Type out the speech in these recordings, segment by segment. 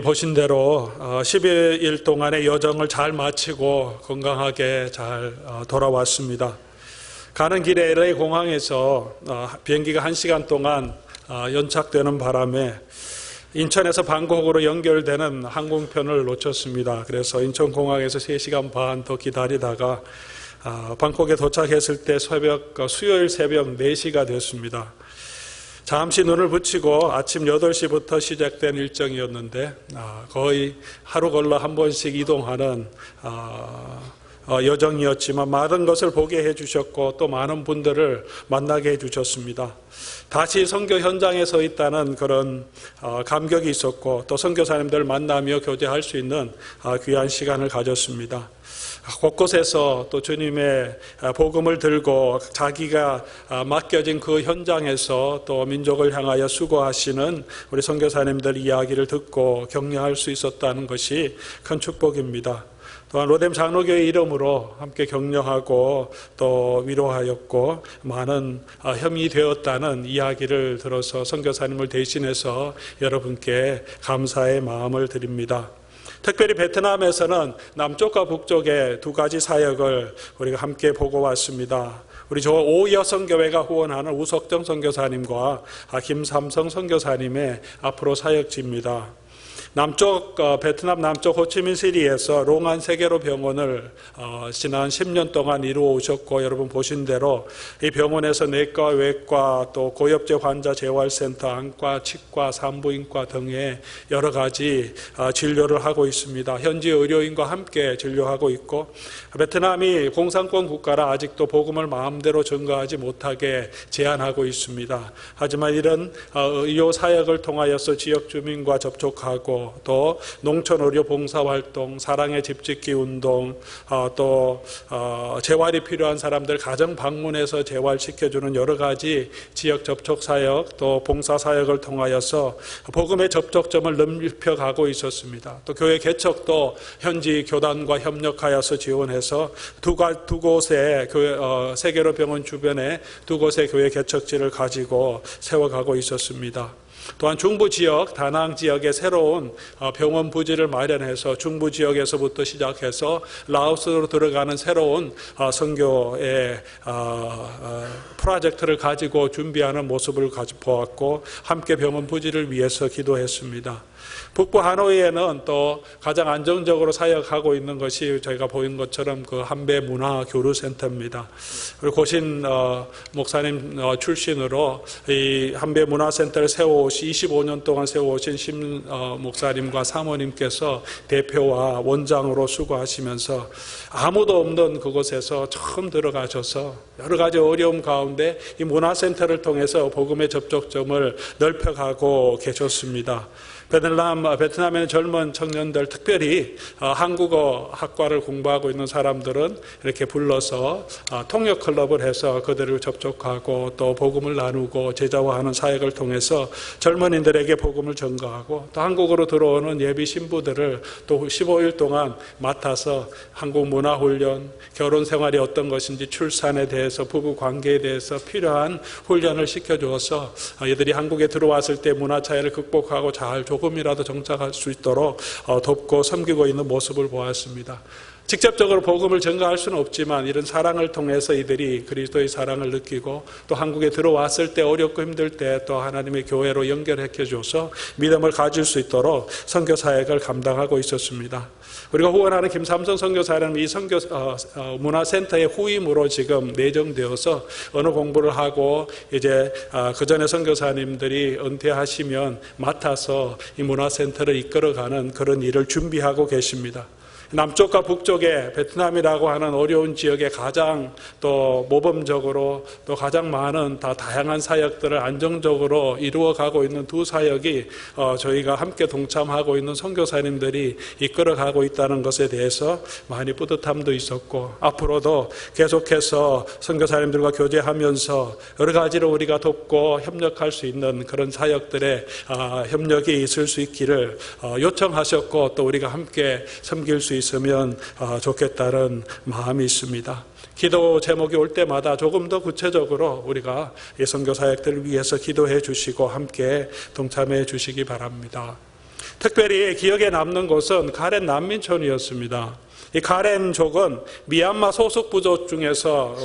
보신 대로 12일 동안의 여정을 잘 마치고 건강하게 잘 돌아왔습니다. 가는 길에 LA 공항에서 비행기가 1시간 동안 연착되는 바람에 인천에서 방콕으로 연결되는 항공편을 놓쳤습니다. 그래서 인천공항에서 3시간 반 더 기다리다가 방콕에 도착했을 때 수요일 새벽 4시가 됐습니다. 잠시 눈을 붙이고 아침 8시부터 시작된 일정이었는데 거의 하루 걸러 한 번씩 이동하는 여정이었지만 많은 것을 보게 해주셨고 또 많은 분들을 만나게 해주셨습니다. 다시 선교 현장에 서 있다는 그런 감격이 있었고 또 선교사님들 만나며 교제할 수 있는 귀한 시간을 가졌습니다. 곳곳에서 또 주님의 복음을 들고 자기가 맡겨진 그 현장에서 또 민족을 향하여 수고하시는 우리 선교사님들 이야기를 듣고 격려할 수 있었다는 것이 큰 축복입니다. 또한 로뎀 장로교회 이름으로 함께 격려하고 또 위로하였고 많은 힘이 되었다는 이야기를 들어서 선교사님을 대신해서 여러분께 감사의 마음을 드립니다. 특별히 베트남에서는 남쪽과 북쪽의 두 가지 사역을 우리가 함께 보고 왔습니다. 우리 오여 선교회가 후원하는 우석정 선교사님과 김삼성 선교사님의 앞으로 사역지입니다. 남쪽 베트남 남쪽 호치민시리에서 롱안 세계로 병원을 지난 10년 동안 이루어 오셨고 여러분 보신 대로 이 병원에서 내과, 외과, 또 고엽제 환자 재활센터, 안과, 치과, 산부인과 등의 여러 가지 진료를 하고 있습니다. 현지 의료인과 함께 진료하고 있고 베트남이 공산권 국가라 아직도 복음을 마음대로 전가하지 못하게 제한하고 있습니다. 하지만 이런 의료 사역을 통하여서 지역 주민과 접촉하고 또 농촌의료 봉사활동, 사랑의 집짓기 운동, 또 재활이 필요한 사람들 가정 방문해서 재활시켜주는 여러 가지 지역 접촉 사역, 또 봉사 사역을 통하여서 복음의 접촉점을 넓혀가고 있었습니다. 또 교회 개척도 현지 교단과 협력하여서 지원해서 두 곳의 세계로 병원 주변에 두 곳의 교회 개척지를 가지고 세워가고 있었습니다. 또한 중부 지역, 다낭 지역에 새로운 병원 부지를 마련해서 중부 지역에서부터 시작해서 라오스로 들어가는 새로운 선교의 프로젝트를 가지고 준비하는 모습을 보았고 함께 병원 부지를 위해서 기도했습니다. 북부 하노이에는 또 가장 안정적으로 사역하고 있는 것이 저희가 보인 것처럼 그 한배 문화 교류 센터입니다. 그리고 고신 목사님 출신으로 이 한배 문화 센터를 25년 동안 세워오신 심 목사님과 사모님께서 대표와 원장으로 수고하시면서 아무도 없는 그곳에서 처음 들어가셔서 여러 가지 어려움 가운데 이 문화센터를 통해서 복음의 접촉점을 넓혀가고 계셨습니다. 베트남에는 젊은 청년들, 특별히 한국어 학과를 공부하고 있는 사람들은 이렇게 불러서 통역 클럽을 해서 그들을 접촉하고 또 복음을 나누고 제자화하는 사역을 통해서 젊은이들에게 복음을 전가하고 또 한국으로 들어오는 예비 신부들을 또 15일 동안 맡아서 한국 문화 훈련, 결혼 생활이 어떤 것인지 출산에 대해서 부부 관계에 대해서 필요한 훈련을 시켜주어서 이들이 한국에 들어왔을 때 문화 차이를 극복하고 잘 조금이라도 정착할 수 있도록 돕고 섬기고 있는 모습을 보았습니다. 직접적으로 복음을 전가할 수는 없지만 이런 사랑을 통해서 이들이 그리스도의 사랑을 느끼고 또 한국에 들어왔을 때 어렵고 힘들 때 또 하나님의 교회로 연결해 줘서 믿음을 가질 수 있도록 선교 사역을 감당하고 있었습니다. 우리가 후원하는 김삼성 선교사는 이 선교 문화센터의 후임으로 지금 내정되어서 언어 공부를 하고 이제 그 전에 선교사님들이 은퇴하시면 맡아서 이 문화센터를 이끌어가는 그런 일을 준비하고 계십니다. 남쪽과 북쪽에 베트남이라고 하는 어려운 지역에 가장 또 모범적으로 또 가장 많은 다양한 사역들을 안정적으로 이루어가고 있는 두 사역이 저희가 함께 동참하고 있는 선교사님들이 이끌어가고 있다는 것에 대해서 많이 뿌듯함도 있었고 앞으로도 계속해서 선교사님들과 교제하면서 여러 가지로 우리가 돕고 협력할 수 있는 그런 사역들의 협력이 있을 수 있기를 요청하셨고 또 우리가 함께 섬길 수 있으면 좋겠다는 마음이 있습니다. 기도 제목이 올 때마다 조금 더 구체적으로 우리가 선교 사역들을 위해서 기도해 주시고 함께 동참해 주시기 바랍니다. 특별히 기억에 남는 곳은 가렌 난민촌이었습니다. 이 가렌족은 미얀마 소속 부족 중에서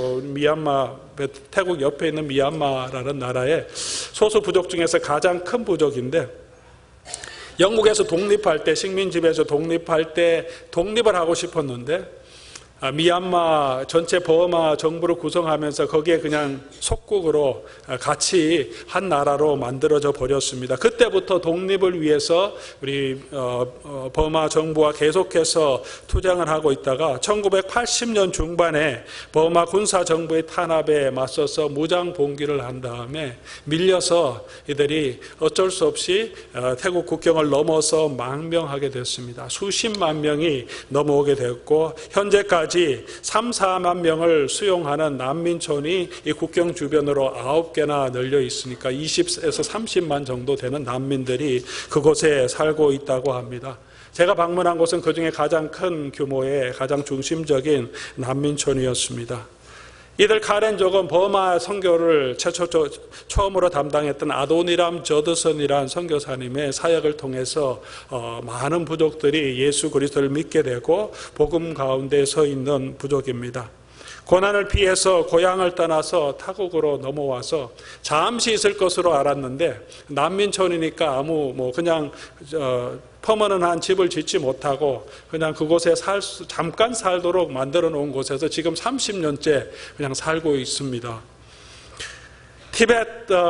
태국 옆에 있는 미얀마라는 나라의 소속 부족 중에서 가장 큰 부족인데, 영국에서 독립할 때, 식민지배에서 독립할 때 독립을 하고 싶었는데 미얀마 전체 버마 정부를 구성하면서 거기에 그냥 속국으로 같이 한 나라로 만들어져 버렸습니다. 그때부터 독립을 위해서 우리 버마 정부와 계속해서 투쟁을 하고 있다가 1980년 중반에 버마 군사 정부의 탄압에 맞서서 무장 봉기를 한 다음에 밀려서 이들이 어쩔 수 없이 태국 국경을 넘어서 망명하게 됐습니다. 수십만 명이 넘어오게 됐고, 현재까지 3, 4만 명을 수용하는 난민촌이 이 국경 주변으로 9개나 널려 있으니까 20에서 30만 정도 되는 난민들이 그곳에 살고 있다고 합니다. 제가 방문한 곳은 그중에 가장 큰 규모의 가장 중심적인 난민촌이었습니다. 이들 카렌족은 버마 선교를 처음으로 담당했던 아도니람 저드선이라는 선교사님의 사역을 통해서 많은 부족들이 예수 그리스도를 믿게 되고 복음 가운데 서 있는 부족입니다. 고난을 피해서 고향을 떠나서 타국으로 넘어와서 잠시 있을 것으로 알았는데 난민촌이니까 그냥 퍼머넌한 집을 짓지 못하고 그냥 그곳에 잠깐 살도록 만들어 놓은 곳에서 지금 30년째 그냥 살고 있습니다. 티벳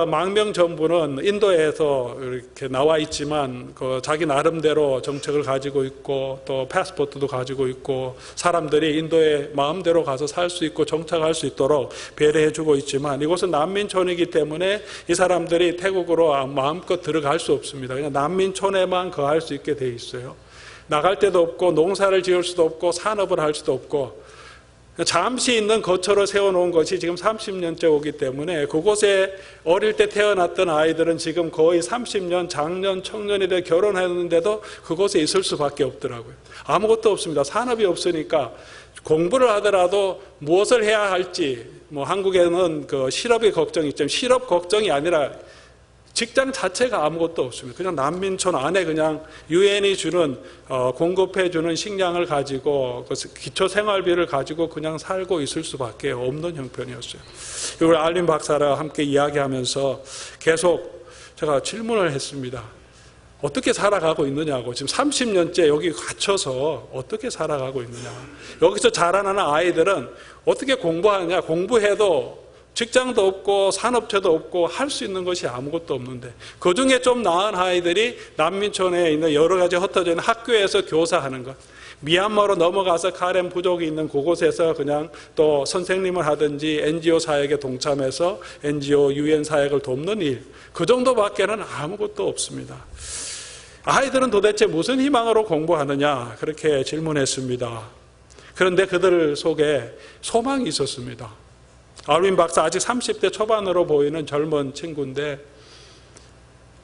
망명정부는 인도에서 이렇게 나와 있지만 자기 나름대로 정책을 가지고 있고 또 패스포트도 가지고 있고 사람들이 인도에 마음대로 가서 살 수 있고 정착할 수 있도록 배려해 주고 있지만, 이곳은 난민촌이기 때문에 이 사람들이 태국으로 마음껏 들어갈 수 없습니다. 그냥 난민촌에만 거할 수 있게 돼 있어요. 나갈 데도 없고 농사를 지을 수도 없고 산업을 할 수도 없고, 잠시 있는 거처로 세워놓은 것이 지금 30년째 오기 때문에 그곳에 어릴 때 태어났던 아이들은 지금 거의 30년, 장년, 청년이 돼 결혼했는데도 그곳에 있을 수밖에 없더라고요. 아무것도 없습니다. 산업이 없으니까 공부를 하더라도 무엇을 해야 할지, 한국에는 그 실업의 걱정이 있지만 실업 걱정이 아니라 직장 자체가 아무것도 없습니다. 그냥 난민촌 안에 그냥 유엔이 주는 공급해 주는 식량을 가지고 기초 생활비를 가지고 그냥 살고 있을 수밖에 없는 형편이었어요. 이걸 알린 박사랑 함께 이야기하면서 계속 제가 질문을 했습니다. 어떻게 살아가고 있느냐고. 지금 30년째 여기 갇혀서 어떻게 살아가고 있느냐. 여기서 자라나는 아이들은 어떻게 공부하느냐. 공부해도 직장도 없고 산업체도 없고 할 수 있는 것이 아무것도 없는데, 그중에 좀 나은 아이들이 난민촌에 있는 여러 가지 흩어져 있는 학교에서 교사하는 것, 미얀마로 넘어가서 카렌 부족이 있는 그곳에서 그냥 또 선생님을 하든지 NGO 사역에 동참해서 NGO 유엔 사역을 돕는 일, 그 정도밖에는 아무것도 없습니다. 아이들은 도대체 무슨 희망으로 공부하느냐, 그렇게 질문했습니다. 그런데 그들 속에 소망이 있었습니다. 알윈 박사 아직 30대 초반으로 보이는 젊은 친구인데,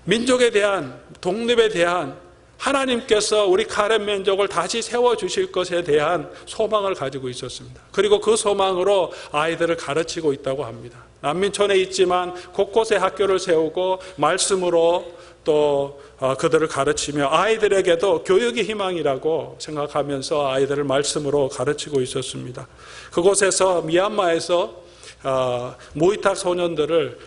민족에 대한, 독립에 대한, 하나님께서 우리 카렌 민족을 다시 세워주실 것에 대한 소망을 가지고 있었습니다. 그리고 그 소망으로 아이들을 가르치고 있다고 합니다. 난민촌에 있지만 곳곳에 학교를 세우고 말씀으로 또 그들을 가르치며 아이들에게도 교육이 희망이라고 생각하면서 아이들을 말씀으로 가르치고 있었습니다. 그곳에서 미얀마에서 무위탁 소년들을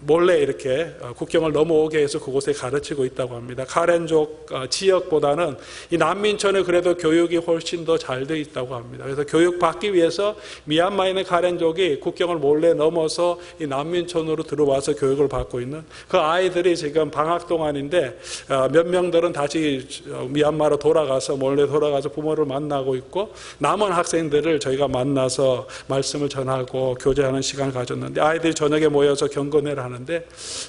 몰래 이렇게 국경을 넘어오게 해서 그곳에 가르치고 있다고 합니다. 카렌족 지역보다는 이 난민촌에 그래도 교육이 훨씬 더 잘 돼 있다고 합니다. 그래서 교육받기 위해서 미얀마에 있는 카렌족이 국경을 몰래 넘어서 이 난민촌으로 들어와서 교육을 받고 있는 그 아이들이 지금 방학 동안인데 몇 명들은 다시 미얀마로 돌아가서 몰래 돌아가서 부모를 만나고 있고, 남은 학생들을 저희가 만나서 말씀을 전하고 교제하는 시간을 가졌는데, 아이들이 저녁에 모여서 경건회를 하는데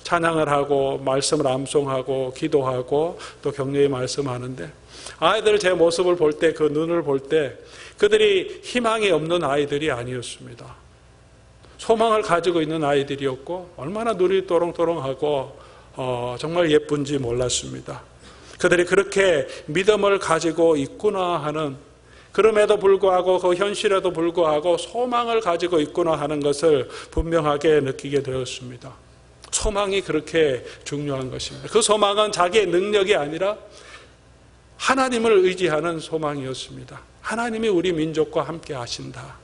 찬양을 하고 말씀을 암송하고 기도하고 또 격려의 말씀하는데, 아이들 제 모습을 볼 때, 그 눈을 볼 때 그들이 희망이 없는 아이들이 아니었습니다. 소망을 가지고 있는 아이들이었고, 얼마나 눈이 또롱또롱하고 정말 예쁜지 몰랐습니다. 그들이 그렇게 믿음을 가지고 있구나 하는, 그럼에도 불구하고 그 현실에도 불구하고 소망을 가지고 있구나 하는 것을 분명하게 느끼게 되었습니다. 소망이 그렇게 중요한 것입니다. 그 소망은 자기의 능력이 아니라 하나님을 의지하는 소망이었습니다. 하나님이 우리 민족과 함께 하신다.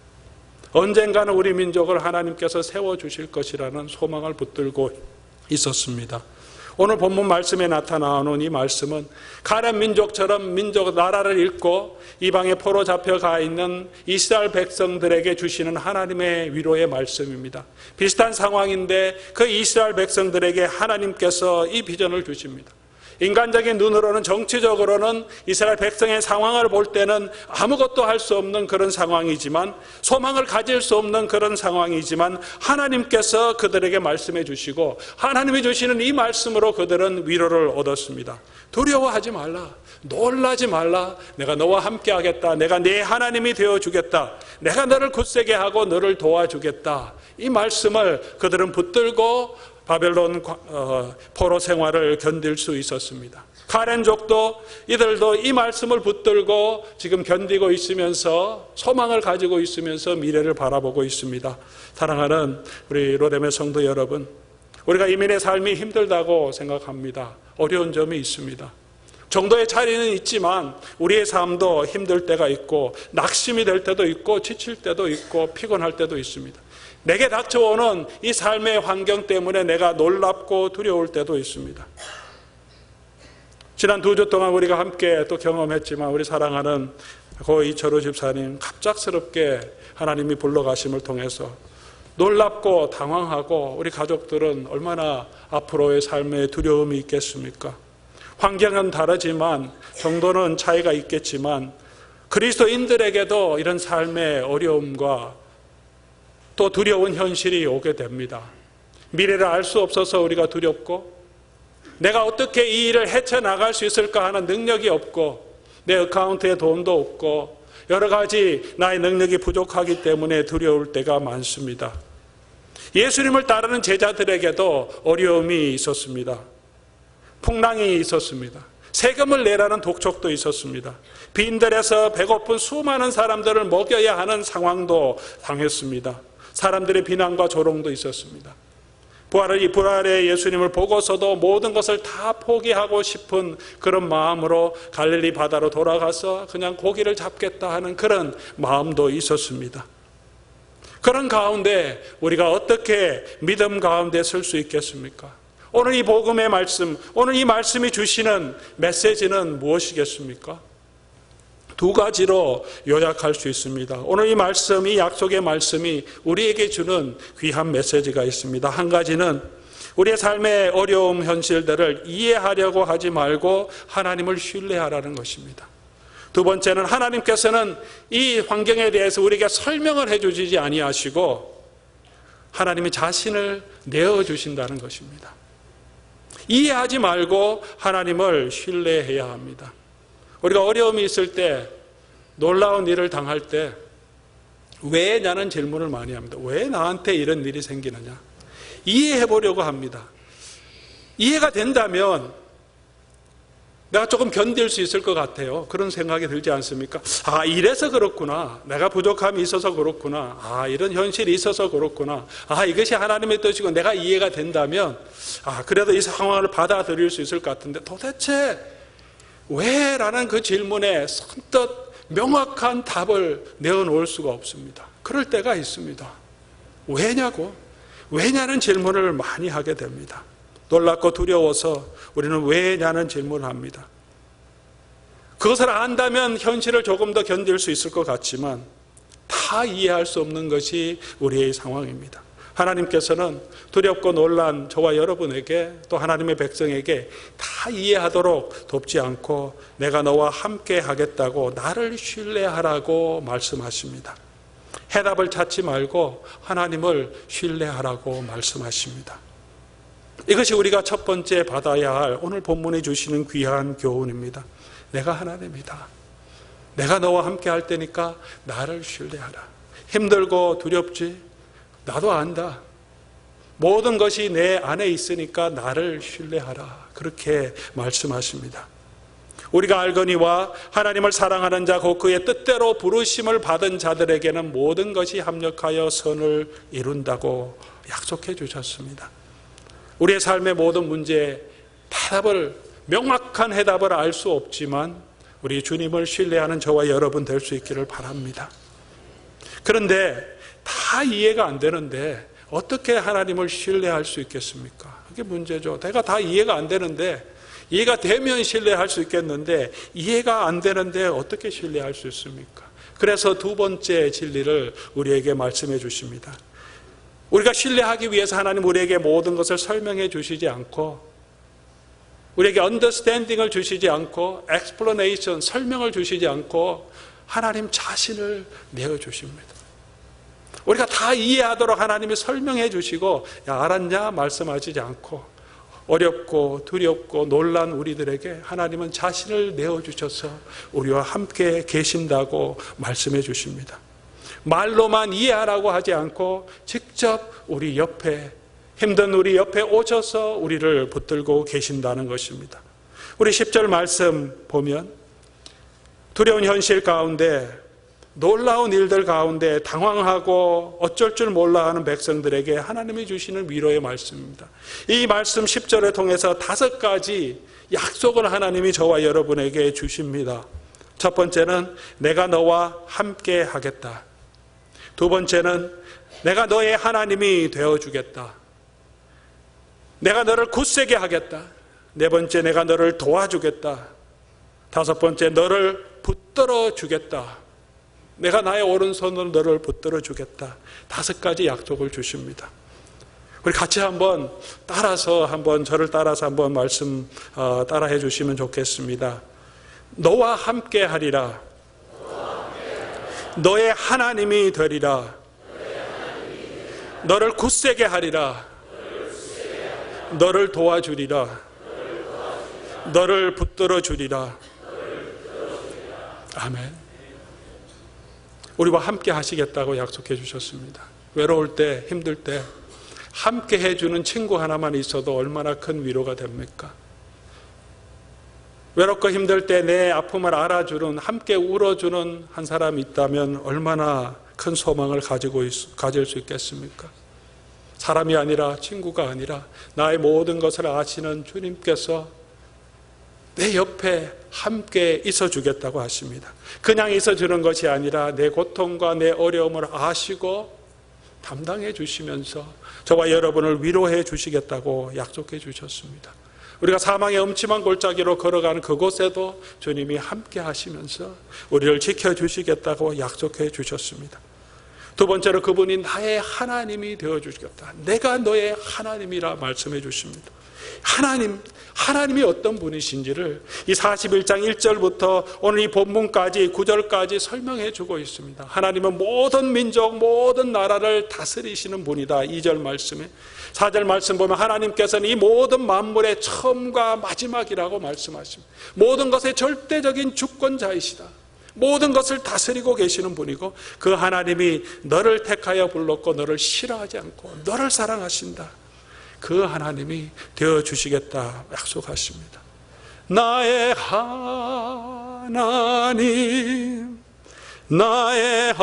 언젠가는 우리 민족을 하나님께서 세워주실 것이라는 소망을 붙들고 있었습니다. 오늘 본문 말씀에 나타나오는 이 말씀은 가나안 민족처럼 나라를 잃고 이방에 포로 잡혀가 있는 이스라엘 백성들에게 주시는 하나님의 위로의 말씀입니다. 비슷한 상황인데 그 이스라엘 백성들에게 하나님께서 이 비전을 주십니다. 인간적인 눈으로는, 정치적으로는 이스라엘 백성의 상황을 볼 때는 아무것도 할 수 없는 그런 상황이지만, 소망을 가질 수 없는 그런 상황이지만 하나님께서 그들에게 말씀해 주시고 하나님이 주시는 이 말씀으로 그들은 위로를 얻었습니다. 두려워하지 말라, 놀라지 말라, 내가 너와 함께 하겠다, 내가 네 하나님이 되어주겠다, 내가 너를 굳세게 하고 너를 도와주겠다. 이 말씀을 그들은 붙들고 바벨론 포로 생활을 견딜 수 있었습니다. 가렌족도 이들도 이 말씀을 붙들고 지금 견디고 있으면서, 소망을 가지고 있으면서 미래를 바라보고 있습니다. 사랑하는 우리 로뎀의 성도 여러분, 우리가 이민의 삶이 힘들다고 생각합니다. 어려운 점이 있습니다. 정도의 차이는 있지만 우리의 삶도 힘들 때가 있고, 낙심이 될 때도 있고, 지칠 때도 있고, 피곤할 때도 있습니다. 내게 닥쳐오는 이 삶의 환경 때문에 내가 놀랍고 두려울 때도 있습니다. 지난 2주 동안 우리가 함께 또 경험했지만, 우리 사랑하는 고 이철우 집사님 갑작스럽게 하나님이 불러가심을 통해서 놀랍고 당황하고, 우리 가족들은 얼마나 앞으로의 삶에 두려움이 있겠습니까? 환경은 다르지만, 정도는 차이가 있겠지만, 그리스도인들에게도 이런 삶의 어려움과 또 두려운 현실이 오게 됩니다. 미래를 알 수 없어서 우리가 두렵고, 내가 어떻게 이 일을 헤쳐나갈 수 있을까 하는 능력이 없고, 내 어카운트에 돈도 없고, 여러 가지 나의 능력이 부족하기 때문에 두려울 때가 많습니다. 예수님을 따르는 제자들에게도 어려움이 있었습니다. 풍랑이 있었습니다. 세금을 내라는 독촉도 있었습니다. 빈들에서 배고픈 수많은 사람들을 먹여야 하는 상황도 당했습니다. 사람들의 비난과 조롱도 있었습니다. 부활의 예수님을 보고서도 모든 것을 다 포기하고 싶은 그런 마음으로 갈릴리 바다로 돌아가서 그냥 고기를 잡겠다 하는 그런 마음도 있었습니다. 그런 가운데 우리가 어떻게 믿음 가운데 설 수 있겠습니까? 오늘 이 복음의 말씀, 오늘 이 말씀이 주시는 메시지는 무엇이겠습니까? 2가지로 요약할 수 있습니다. 오늘 이 말씀, 이 약속의 말씀이 우리에게 주는 귀한 메시지가 있습니다. 한 가지는 우리의 삶의 어려움 현실들을 이해하려고 하지 말고 하나님을 신뢰하라는 것입니다. 2번째는 하나님께서는 이 환경에 대해서 우리에게 설명을 해주지 아니하시고 하나님이 자신을 내어주신다는 것입니다. 이해하지 말고 하나님을 신뢰해야 합니다. 우리가 어려움이 있을 때, 놀라운 일을 당할 때 왜냐는 질문을 많이 합니다. 왜 나한테 이런 일이 생기느냐? 이해해 보려고 합니다. 이해가 된다면 내가 조금 견딜 수 있을 것 같아요. 그런 생각이 들지 않습니까? 아, 이래서 그렇구나. 내가 부족함이 있어서 그렇구나. 아, 이런 현실이 있어서 그렇구나. 아, 이것이 하나님의 뜻이고 내가 이해가 된다면, 아, 그래도 이 상황을 받아들일 수 있을 것 같은데, 도대체 왜? 라는 그 질문에 선뜻 명확한 답을 내어놓을 수가 없습니다. 그럴 때가 있습니다. 왜냐고? 왜냐는 질문을 많이 하게 됩니다. 놀랍고 두려워서 우리는 왜냐는 질문을 합니다. 그것을 안다면 현실을 조금 더 견딜 수 있을 것 같지만 다 이해할 수 없는 것이 우리의 상황입니다. 하나님께서는 두렵고 놀란 저와 여러분에게, 또 하나님의 백성에게 다 이해하도록 돕지 않고 내가 너와 함께 하겠다고, 나를 신뢰하라고 말씀하십니다. 해답을 찾지 말고 하나님을 신뢰하라고 말씀하십니다. 이것이 우리가 첫 번째 받아야 할 오늘 본문이 주시는 귀한 교훈입니다. 내가 하나님이다. 내가 너와 함께 할 테니까 나를 신뢰하라. 힘들고 두렵지? 나도 안다. 모든 것이 내 안에 있으니까 나를 신뢰하라. 그렇게 말씀하십니다. 우리가 알거니와 하나님을 사랑하는 자 곧 그의 뜻대로 부르심을 받은 자들에게는 모든 것이 합력하여 선을 이룬다고 약속해 주셨습니다. 우리의 삶의 모든 문제에 명확한 해답을 알 수 없지만 우리 주님을 신뢰하는 저와 여러분 될 수 있기를 바랍니다. 그런데 다 이해가 안 되는데 어떻게 하나님을 신뢰할 수 있겠습니까? 그게 문제죠. 내가 다 이해가 안 되는데, 이해가 되면 신뢰할 수 있겠는데 이해가 안 되는데 어떻게 신뢰할 수 있습니까? 그래서 두 번째 진리를 우리에게 말씀해 주십니다. 우리가 신뢰하기 위해서 하나님 우리에게 모든 것을 설명해 주시지 않고, 우리에게 언더스탠딩을 주시지 않고, explanation, 설명을 주시지 않고 하나님 자신을 내어주십니다. 우리가 다 이해하도록 하나님이 설명해 주시고, 야, 알았냐? 말씀하시지 않고, 어렵고 두렵고 놀란 우리들에게 하나님은 자신을 내어주셔서 우리와 함께 계신다고 말씀해 주십니다. 말로만 이해하라고 하지 않고 직접 우리 옆에, 힘든 우리 옆에 오셔서 우리를 붙들고 계신다는 것입니다. 우리 10절 말씀 보면 두려운 현실 가운데, 놀라운 일들 가운데 당황하고 어쩔 줄 몰라 하는 백성들에게 하나님이 주시는 위로의 말씀입니다. 이 말씀 10절을 통해서 5가지 약속을 하나님이 저와 여러분에게 주십니다. 첫 번째는 내가 너와 함께 하겠다. 두 번째는 내가 너의 하나님이 되어주겠다. 내가 너를 굳세게 하겠다. 네 번째, 내가 너를 도와주겠다. 다섯 번째, 너를 붙들어 주겠다. 내가 나의 오른손으로 너를 붙들어 주겠다. 5가지 약속을 주십니다. 우리 같이 한번 저를 따라서 한번 말씀 따라해 주시면 좋겠습니다. 너와 함께 하리라. 너의 하나님이 되리라. 너를 굳세게 하리라. 너를 도와주리라. 너를 붙들어 주리라. 아멘. 우리와 함께 하시겠다고 약속해 주셨습니다. 외로울 때, 힘들 때 함께 해주는 친구 하나만 있어도 얼마나 큰 위로가 됩니까? 외롭고 힘들 때 내 아픔을 알아주는, 함께 울어주는 한 사람이 있다면 얼마나 큰 소망을 가질 수 있겠습니까? 사람이 아니라, 친구가 아니라 나의 모든 것을 아시는 주님께서 내 옆에 함께 있어주겠다고 하십니다. 그냥 있어주는 것이 아니라 내 고통과 내 어려움을 아시고 담당해 주시면서 저와 여러분을 위로해 주시겠다고 약속해 주셨습니다. 우리가 사망의 음침한 골짜기로 걸어가는 그곳에도 주님이 함께 하시면서 우리를 지켜주시겠다고 약속해 주셨습니다. 두 번째로 그분이 나의 하나님이 되어주시겠다. 내가 너의 하나님이라 말씀해 주십니다. 하나님이 어떤 분이신지를 이 41장 1절부터 오늘 이 본문까지 9절까지 설명해 주고 있습니다. 하나님은 모든 민족, 모든 나라를 다스리시는 분이다. 2절 말씀에. 4절 말씀 보면 하나님께서는 이 모든 만물의 처음과 마지막이라고 말씀하십니다. 모든 것의 절대적인 주권자이시다. 모든 것을 다스리고 계시는 분이고, 그 하나님이 너를 택하여 불렀고 너를 싫어하지 않고 너를 사랑하신다. 그 하나님이 되어주시겠다 약속하십니다. 나의 하나님, 나의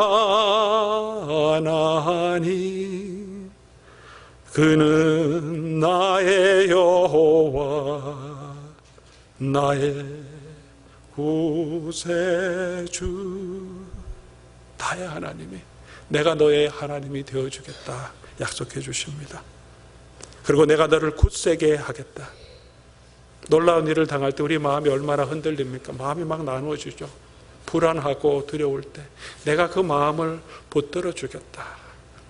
하나님, 그는 나의 여호와, 나의 구세주. 나의 하나님이, 내가 너의 하나님이 되어주겠다 약속해 주십니다. 그리고 내가 너를 굳세게 하겠다. 놀라운 일을 당할 때 우리 마음이 얼마나 흔들립니까? 마음이 막 나누어지죠. 불안하고 두려울 때 내가 그 마음을 붙들어 주겠다.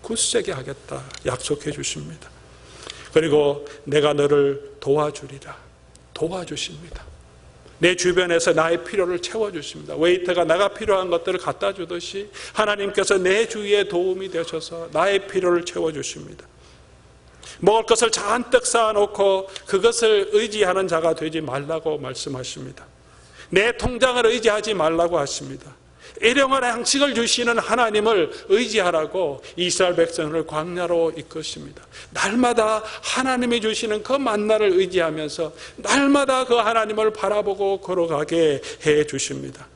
굳세게 하겠다 약속해 주십니다. 그리고 내가 너를 도와주리라. 도와주십니다. 내 주변에서 나의 필요를 채워주십니다. 웨이터가 내가 필요한 것들을 갖다 주듯이 하나님께서 내 주위에 도움이 되셔서 나의 필요를 채워주십니다. 먹을 것을 잔뜩 쌓아놓고 그것을 의지하는 자가 되지 말라고 말씀하십니다. 내 통장을 의지하지 말라고 하십니다. 일용할 양식을 주시는 하나님을 의지하라고 이스라엘 백성을 광야로 이끄십니다. 날마다 하나님이 주시는 그 만나를 의지하면서 날마다 그 하나님을 바라보고 걸어가게 해 주십니다.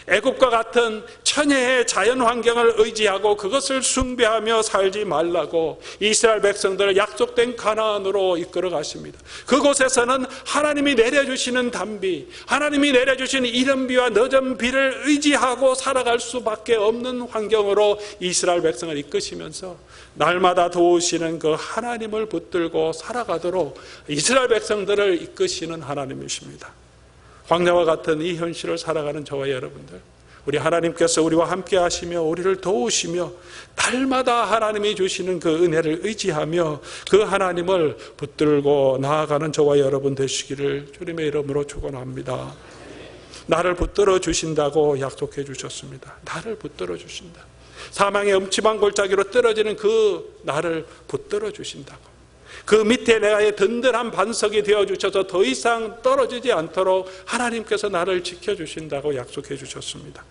애굽과 같은 천혜의 자연 환경을 의지하고 그것을 숭배하며 살지 말라고 이스라엘 백성들을 약속된 가나안으로 이끌어 가십니다. 그곳에서는 하나님이 내려주시는 단비, 하나님이 내려주시는 이른비와 늦은 비를 의지하고 살아갈 수밖에 없는 환경으로 이스라엘 백성을 이끄시면서 날마다 도우시는 그 하나님을 붙들고 살아가도록 이스라엘 백성들을 이끄시는 하나님이십니다. 광야와 같은 이 현실을 살아가는 저와 여러분들, 우리 하나님께서 우리와 함께 하시며 우리를 도우시며 날마다 하나님이 주시는 그 은혜를 의지하며 그 하나님을 붙들고 나아가는 저와 여러분 되시기를 주님의 이름으로 축원합니다. 나를 붙들어 주신다고 약속해 주셨습니다. 나를 붙들어 주신다. 사망의 음침한 골짜기로 떨어지는 그 나를 붙들어 주신다고. 그 밑에 내가 든든한 반석이 되어주셔서 더 이상 떨어지지 않도록 하나님께서 나를 지켜주신다고 약속해 주셨습니다.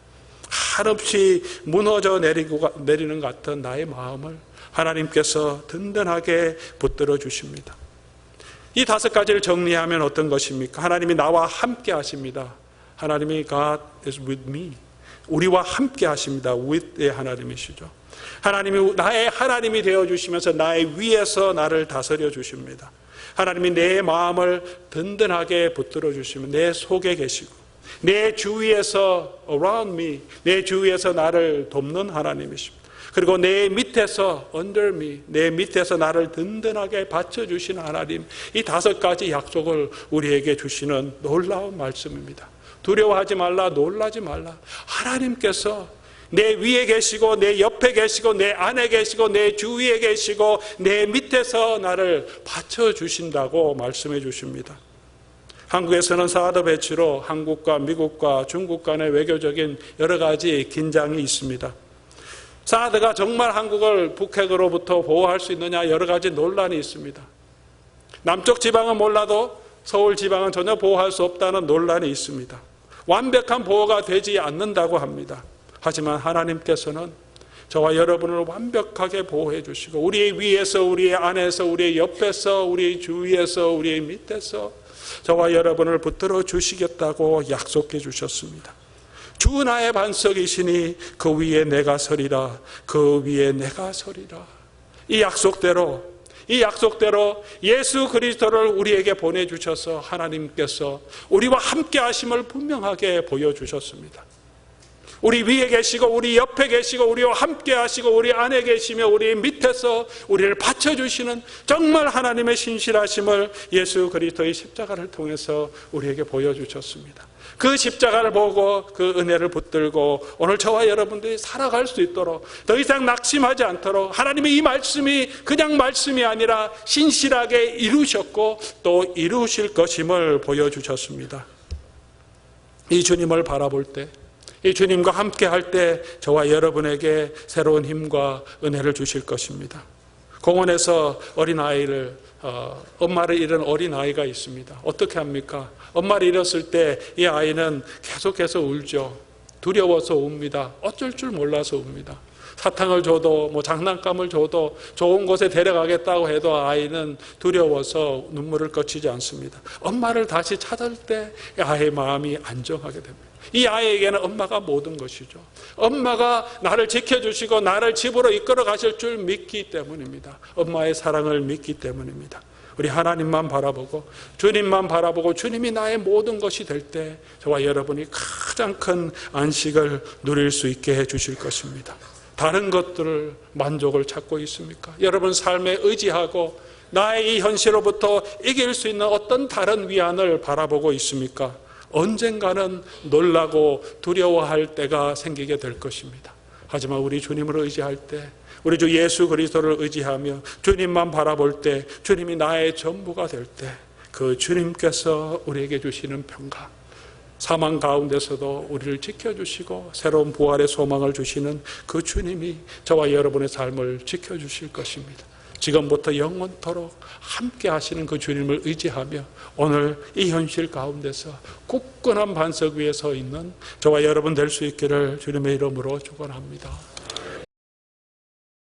한없이 무너져 내리는 것 같은 나의 마음을 하나님께서 든든하게 붙들어 주십니다. 이 5가지를 정리하면 어떤 것입니까? 하나님이 나와 함께 하십니다. 하나님이 God is with me. 우리와 함께 하십니다. with의 하나님이시죠. 하나님이 나의 하나님이 되어주시면서 나의 위에서 나를 다스려 주십니다. 하나님이 내 마음을 든든하게 붙들어 주시면 내 속에 계시고 내 주위에서 around me, 내 주위에서 나를 돕는 하나님이십니다. 그리고 내 밑에서 under me, 내 밑에서 나를 든든하게 받쳐주시는 하나님, 이 5가지 약속을 우리에게 주시는 놀라운 말씀입니다. 두려워하지 말라, 놀라지 말라. 하나님께서 내 위에 계시고 내 옆에 계시고 내 안에 계시고 내 주위에 계시고 내 밑에서 나를 받쳐주신다고 말씀해 주십니다. 한국에서는 사드 배치로 한국과 미국과 중국 간의 외교적인 여러 가지 긴장이 있습니다. 사드가 정말 한국을 북핵으로부터 보호할 수 있느냐 여러 가지 논란이 있습니다. 남쪽 지방은 몰라도 서울 지방은 전혀 보호할 수 없다는 논란이 있습니다. 완벽한 보호가 되지 않는다고 합니다. 하지만 하나님께서는 저와 여러분을 완벽하게 보호해 주시고 우리의 위에서 우리의 안에서 우리의 옆에서 우리의 주위에서 우리의 밑에서 저와 여러분을 붙들어 주시겠다고 약속해 주셨습니다. 주 나의 반석이시니 그 위에 내가 서리라. 그 위에 내가 서리라. 이 약속대로 예수 그리스도를 우리에게 보내주셔서 하나님께서 우리와 함께 하심을 분명하게 보여주셨습니다. 우리 위에 계시고 우리 옆에 계시고 우리와 함께 하시고 우리 안에 계시며 우리 밑에서 우리를 받쳐주시는 정말 하나님의 신실하심을 예수 그리스도의 십자가를 통해서 우리에게 보여주셨습니다. 그 십자가를 보고 그 은혜를 붙들고 오늘 저와 여러분들이 살아갈 수 있도록 더 이상 낙심하지 않도록 하나님의 이 말씀이 그냥 말씀이 아니라 신실하게 이루셨고 또 이루실 것임을 보여주셨습니다. 이 주님을 바라볼 때, 이 주님과 함께 할 때 저와 여러분에게 새로운 힘과 은혜를 주실 것입니다. 공원에서 어린아이를 엄마를 잃은 어린아이가 있습니다. 어떻게 합니까? 엄마를 잃었을 때 이 아이는 계속해서 울죠. 두려워서 웁니다. 어쩔 줄 몰라서 웁니다. 사탕을 줘도 장난감을 줘도 좋은 곳에 데려가겠다고 해도 아이는 두려워서 눈물을 거치지 않습니다. 엄마를 다시 찾을 때 아이의 마음이 안정하게 됩니다. 이 아이에게는 엄마가 모든 것이죠. 엄마가 나를 지켜주시고 나를 집으로 이끌어 가실 줄 믿기 때문입니다. 엄마의 사랑을 믿기 때문입니다. 우리 하나님만 바라보고 주님만 바라보고 주님이 나의 모든 것이 될 때 저와 여러분이 가장 큰 안식을 누릴 수 있게 해주실 것입니다. 다른 것들을 만족을 찾고 있습니까? 여러분 삶에 의지하고 나의 이 현실로부터 이길 수 있는 어떤 다른 위안을 바라보고 있습니까? 언젠가는 놀라고 두려워할 때가 생기게 될 것입니다. 하지만 우리 주님을 의지할 때, 우리 주 예수 그리스도를 의지하며 주님만 바라볼 때, 주님이 나의 전부가 될 때 그 주님께서 우리에게 주시는 평강, 사망 가운데서도 우리를 지켜주시고 새로운 부활의 소망을 주시는 그 주님이 저와 여러분의 삶을 지켜주실 것입니다. 지금부터 영원토록 함께 하시는 그 주님을 의지하며 오늘 이 현실 가운데서 굳건한 반석 위에 서 있는 저와 여러분 될 수 있기를 주님의 이름으로 축원합니다.